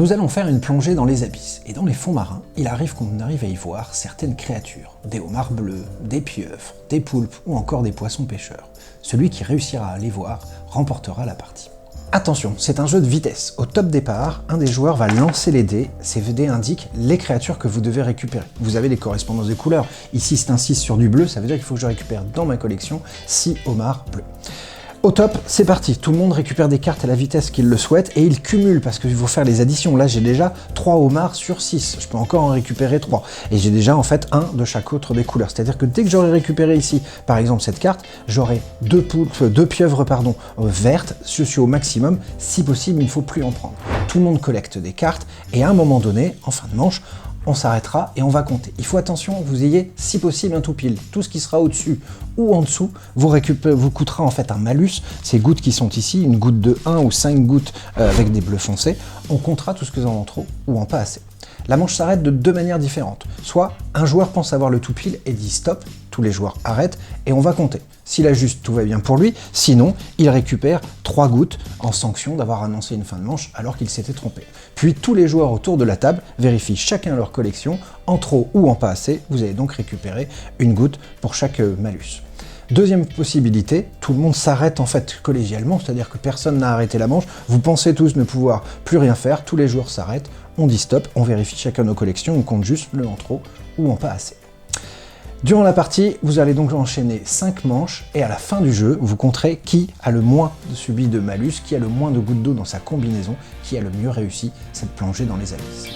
Nous allons faire une plongée dans les abysses, et dans les fonds marins, il arrive qu'on arrive à y voir certaines créatures, des homards bleus, des pieuvres, des poulpes ou encore des poissons pêcheurs. Celui qui réussira à les voir remportera la partie. Attention, c'est un jeu de vitesse. Au top départ, un des joueurs va lancer les dés. Ces dés indiquent les créatures que vous devez récupérer. Vous avez les correspondances des couleurs. Ici, c'est un 6 sur du bleu, ça veut dire qu'il faut que je récupère dans ma collection 6 homards bleus. Au top, c'est parti, tout le monde récupère des cartes à la vitesse qu'il le souhaite et il cumule parce qu'il faut faire les additions. Là, j'ai déjà 3 homards sur 6, je peux encore en récupérer 3. Et j'ai déjà en fait un de chaque autre des couleurs. C'est-à-dire que dès que j'aurai récupéré ici, par exemple cette carte, j'aurai deux pieuvres vertes, je suis au maximum, si possible, il ne faut plus en prendre. Tout le monde collecte des cartes et à un moment donné, en fin de manche, on s'arrêtera et on va compter. Il faut attention que vous ayez, si possible, un tout pile. Tout ce qui sera au-dessus ou en dessous vous coûtera en fait un malus. Ces gouttes qui sont ici, une goutte de 1 ou 5 gouttes avec des bleus foncés, on comptera tout ce que vous en avez trop ou en pas assez. La manche s'arrête de deux manières différentes. Soit un joueur pense avoir le tout pile et dit stop, tous les joueurs arrêtent et on va compter. S'il a juste, tout va bien pour lui, sinon il récupère 3 gouttes en sanction d'avoir annoncé une fin de manche alors qu'il s'était trompé. Puis tous les joueurs autour de la table vérifient chacun leur collection, en trop ou en pas assez, vous allez donc récupérer une goutte pour chaque malus. Deuxième possibilité, tout le monde s'arrête en fait collégialement, c'est-à-dire que personne n'a arrêté la manche, vous pensez tous ne pouvoir plus rien faire, tous les joueurs s'arrêtent, on dit stop, on vérifie chacun nos collections, on compte juste le en trop ou en pas assez. Durant la partie, vous allez donc enchaîner 5 manches et à la fin du jeu, vous compterez qui a le moins subi de malus, qui a le moins de gouttes d'eau dans sa combinaison, qui a le mieux réussi cette plongée dans les abysses.